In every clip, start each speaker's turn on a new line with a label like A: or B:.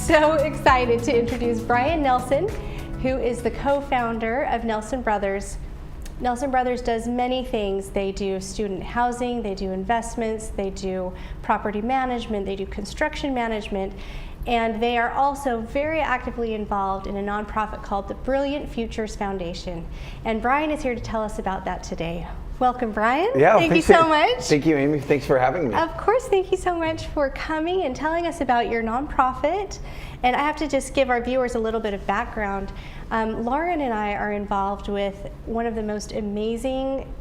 A: so excited to introduce Brian Nelson, who is the co-founder of Nelson Brothers. Nelson Brothers does many things. They do student housing, they do investments, they do property management, they do construction management, and they are also very actively involved in a nonprofit called the Brilliant Futures Foundation. And Brian is here to tell us about that today. Welcome, Brian.
B: Yeah,
A: thank you so much.
B: Thank you, Amy. Thanks for having me.
A: Of course, thank you so much for coming and telling us about your nonprofit. And I have to just give our viewers a little bit of background. Lauren and I are involved with one of the most amazing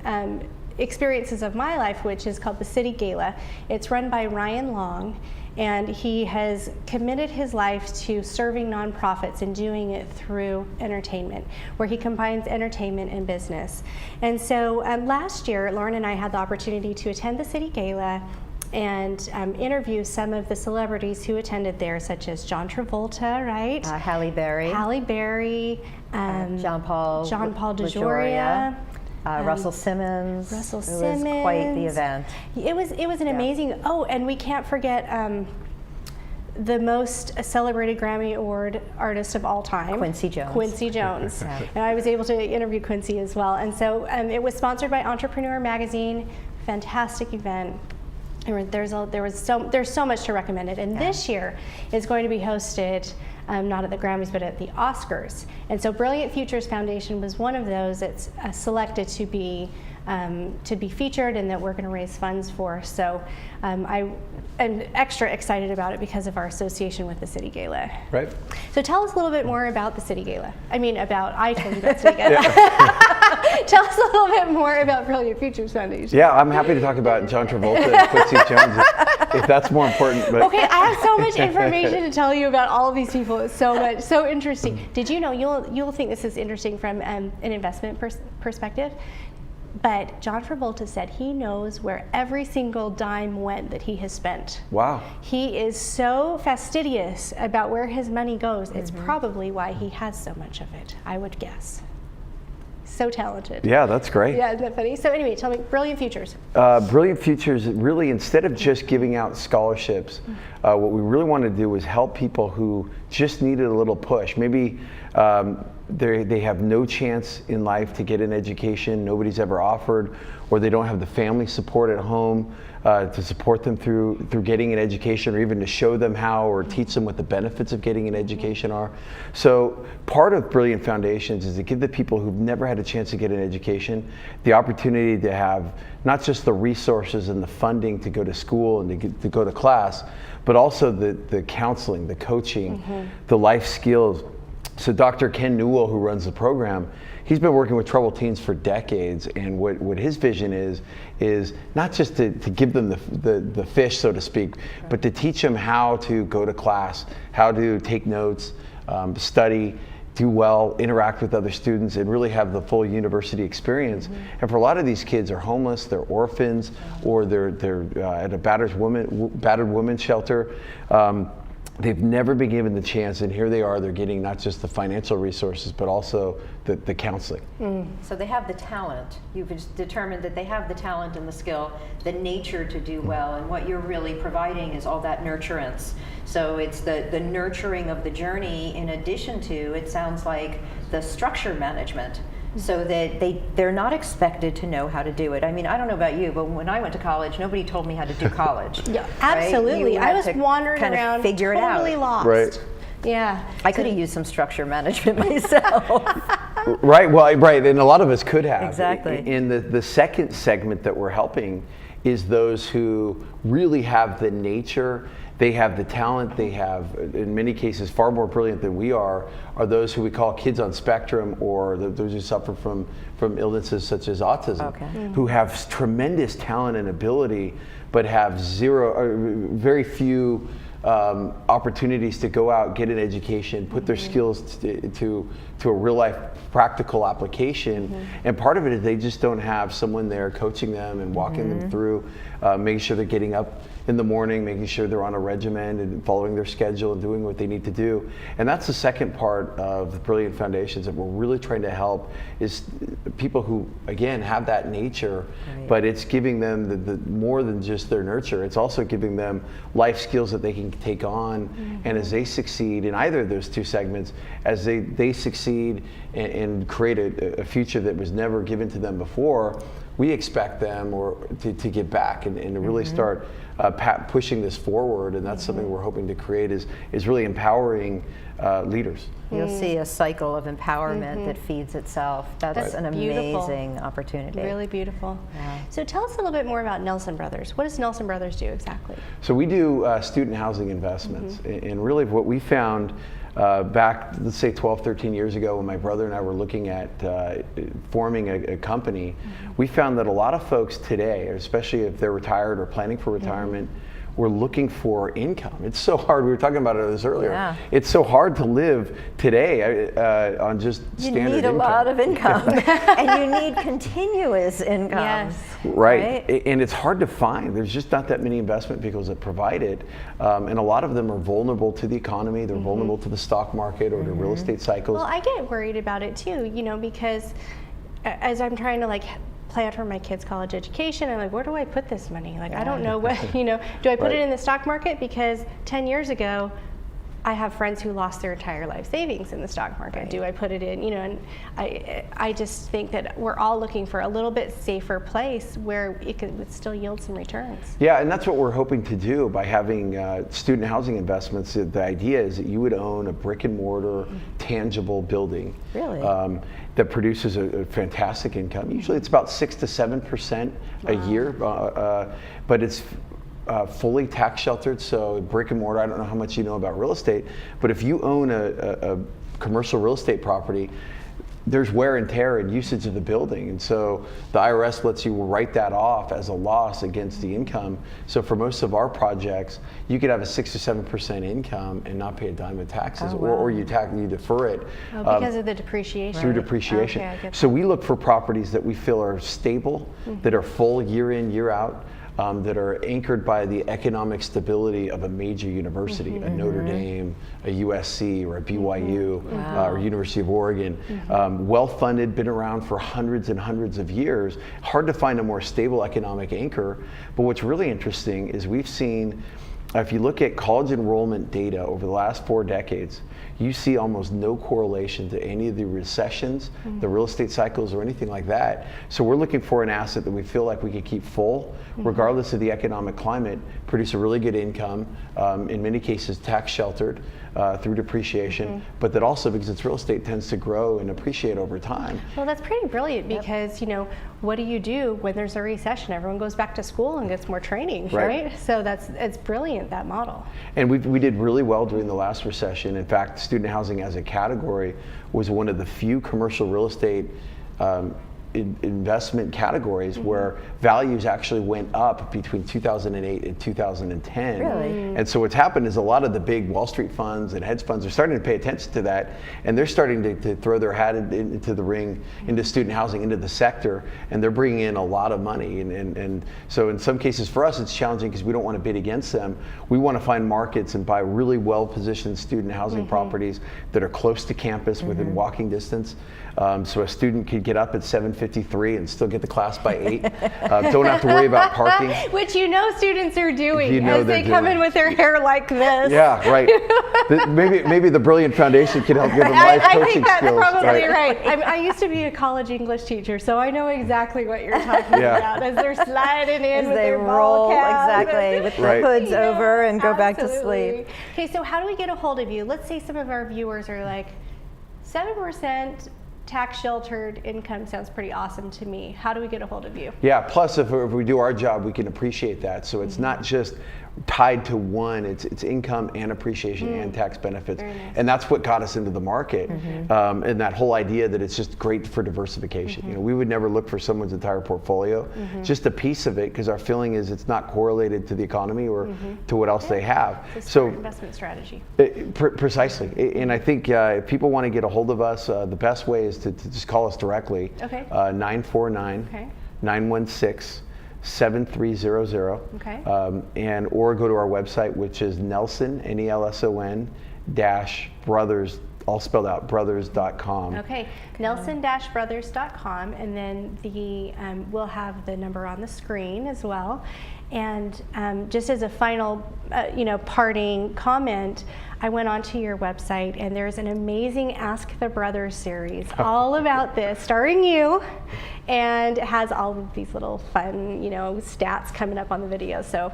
A: experiences of my life, which is called the City Gala. It's run by Ryan Long, and he has committed his life to serving nonprofits and doing it through entertainment, where he combines entertainment and business. And so last year, Lauren and I had the opportunity to attend the City Gala and interview some of the celebrities who attended there, such as John Travolta, right?
C: Halle Berry.
A: Halle Berry.
C: John Paul
A: DeJoria.
C: Russell Simmons.
A: It was
C: quite the event.
A: It was an amazing. Oh, and we can't forget the most celebrated Grammy Award artist of all time,
C: Quincy Jones.
A: Quincy Jones. And I was able to interview Quincy as well. And so it was sponsored by Entrepreneur Magazine. Fantastic event. There's so much to recommend it. And this year is going to be hosted not at the Grammys, but at the Oscars. And so Brilliant Futures Foundation was one of those that's selected to be featured and that we're going to raise funds for. So I am extra excited about it because of our association with the City Gala.
B: Right.
A: So tell us a little bit more about the City Gala. I told you about City Gala. Tell us a little bit more about Brilliant Futures Foundation.
B: Yeah, I'm happy to talk about John Travolta and Quincy Jones if that's more important. But.
A: Okay, I have so much information to tell you about all of these people. It's so interesting. Did you know, you'll think this is interesting from an investment perspective, but John Travolta said he knows where every single dime went that he has spent.
B: Wow.
A: He is so fastidious about where his money goes. It's probably why he has so much of it, I would guess. So talented.
B: Yeah, that's great.
A: Yeah, isn't that funny? So anyway, tell me, Brilliant Futures.
B: Brilliant Futures, really, instead of just giving out scholarships, what we really want to do is help people who just needed a little push. Maybe they have no chance in life to get an education, nobody's ever offered, or they don't have the family support at home to support them through getting an education, or even to show them how or teach them what the benefits of getting an education are. So part of Brilliant Foundations is to give the people who've never had a chance to get an education the opportunity to have not just the resources and the funding to go to school and to go to class, but also the counseling, the coaching, the life skills. So Dr. Ken Newell, who runs the program, he's been working with troubled teens for decades, and what his vision is not just to give them the fish, so to speak, but to teach them how to go to class, how to take notes, study, do well, interact with other students, and really have the full university experience. And for a lot of these kids are homeless, they're orphans, or they're at a battered women's shelter. They've never been given the chance, and here they are, they're getting not just the financial resources, but also the counseling.
C: So they have the talent. You've determined that they have the talent and the skill, the nature to do well, and what you're really providing is all that nurturance. So it's the nurturing of the journey in addition to, it sounds like, the structure management. So that they're not expected to know how to do it. I mean, I don't know about you, but when I went to college, nobody told me how to do college.
A: Yeah, absolutely.
C: Right?
A: I was wandering around,
C: figure
A: totally
C: it out.
A: lost.
B: Right.
A: Yeah.
C: I could have used some structure management myself.
B: Right, well, right, and a lot of us could have.
C: Exactly.
B: And the second segment that we're helping is those who really have the nature, they have the talent, they have, in many cases, far more brilliant than we are those who we call kids on spectrum, or those who suffer from illnesses such as autism, who have tremendous talent and ability, but have very few opportunities to go out, get an education, put their skills to a real life practical application. And part of it is they just don't have someone there coaching them and walking them through, making sure they're getting up in the morning, making sure they're on a regimen and following their schedule and doing what they need to do. And that's the second part of the Brilliant Foundations that we're really trying to help is people who, again, have that nature, but it's giving them the more than just their nurture. It's also giving them life skills that they can take on. And as they succeed in either of those two segments, as they succeed and create a future that was never given to them before, we expect them to give back and to really start pushing this forward, and that's something we're hoping to create is really empowering leaders.
C: You'll see a cycle of empowerment that feeds itself. That's an amazing opportunity.
A: Really beautiful.
C: Yeah.
A: So tell us a little bit more about Nelson Brothers. What does Nelson Brothers do exactly?
B: So we do student housing investments, and really what we found back, let's say 12, 13 years ago when my brother and I were looking at forming a company, we found that a lot of folks today, especially if they're retired or planning for retirement, we're looking for income. It's so hard. We were talking about this earlier.
C: Yeah.
B: It's so hard to live today on just standard income.
C: You need a lot of income, and you need continuous income.
A: Yes.
B: Right. And it's hard to find. There's just not that many investment vehicles that provide it. And a lot of them are vulnerable to the economy. They're vulnerable to the stock market or to real estate cycles.
A: Well, I get worried about it too, because as I'm trying to plan for my kids' college education, I'm like, where do I put this money? I don't know what, do I put it in the stock market? Because 10 years ago, I have friends who lost their entire life savings in the stock market. Right. Do I put it in, and I just think that we're all looking for a little bit safer place where it would still yield some returns.
B: Yeah, and that's what we're hoping to do by having student housing investments. The idea is that you would own a brick and mortar, tangible building.
C: Really?
B: That produces a fantastic income. Usually it's about 6 to 7% a year, but it's fully tax sheltered, so brick and mortar, I don't know how much you know about real estate, but if you own a commercial real estate property, there's wear and tear and usage of the building, and so the IRS lets you write that off as a loss against the income. So for most of our projects, you could have a 6 to 7% income and not pay a dime of taxes, or you defer it
A: because of the depreciation.
B: Through depreciation.
A: Okay, I get
B: so
A: that.
B: we look for properties that we feel are stable, that are full year in, year out. That are anchored by the economic stability of a major university, a Notre Dame, a USC, or a BYU, or University of Oregon. Well-funded, been around for hundreds and hundreds of years. Hard to find a more stable economic anchor. But what's really interesting is we've seen, if you look at college enrollment data over the last 4 decades, you see almost no correlation to any of the recessions, the real estate cycles, or anything like that. So we're looking for an asset that we feel like we could keep full, regardless of the economic climate, produce a really good income, in many cases tax sheltered through depreciation, but that also, because it's real estate, tends to grow and appreciate over time.
A: Well, that's pretty brilliant because, what do you do when there's a recession? Everyone goes back to school and gets more training, right? So it's brilliant, that model.
B: And we did really well during the last recession. In fact, student housing as a category was one of the few commercial real estate investment categories where values actually went up between 2008 and 2010.
C: Really?
B: And so what's happened is a lot of the big Wall Street funds and hedge funds are starting to pay attention to that, and they're starting to throw their hat into the ring, into student housing, into the sector, and they're bringing in a lot of money. And so in some cases for us it's challenging because we don't want to bid against them. We want to find markets and buy really well-positioned student housing properties that are close to campus, within walking distance. So a student could get up at 7:53 and still get to class by 8. Don't have to worry about parking.
A: Which students are doing
B: as
A: they come in with their hair like this.
B: Yeah, right. Maybe the Brilliant Foundation can help give them life coaching skills.
A: I think that's probably right. I used to be a college English teacher, so I know exactly what you're talking about. As they're sliding in with their ball cap.
C: Exactly, with the hoods over and go back to sleep.
A: Okay, so how do we get a hold of you? Let's say some of our viewers are like, 7% tax sheltered income sounds pretty awesome to me. How do we get a hold of you?
B: Yeah, plus if we do our job, we can appreciate that. So it's not just tied to one, it's income and appreciation and tax benefits.
A: Very nice.
B: And that's what got us into the market. And that whole idea that it's just great for diversification. We would never look for someone's entire portfolio, just a piece of it, because our feeling is it's not correlated to the economy or to what else they have.
A: It's a smart investment strategy.
B: Precisely. And I think if people want to get a hold of us, the best way is to just call us directly. 949 916 7300.
A: Okay.
B: And or go to our website, which is Nelson, Nelson dash brothers, all spelled out, brothers.com.
A: Okay, nelson-brothers.com, and then we'll have the number on the screen as well. And just as a final, parting comment, I went onto your website, and there's an amazing Ask the Brothers series all about this, starring you, and it has all of these little fun, stats coming up on the video. So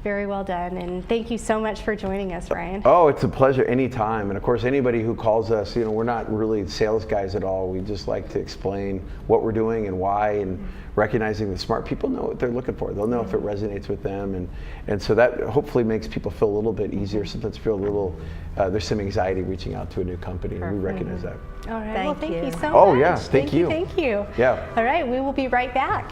A: very well done, and thank you so much for joining us, Ryan.
B: Oh, it's a pleasure anytime. And of course, anybody who calls us, we're not really sales guys at all. We just like to explain what we're doing and why, and recognizing that smart people know what they're looking for. They'll know if it resonates with them, and so that hopefully makes people feel a little bit easier. Sometimes feel a little, there's some anxiety reaching out to a new company, and we recognize that.
A: All right, well, thank you so much.
B: Oh yeah, thank you.
A: Thank you.
B: Yeah.
A: All right, we will be right back.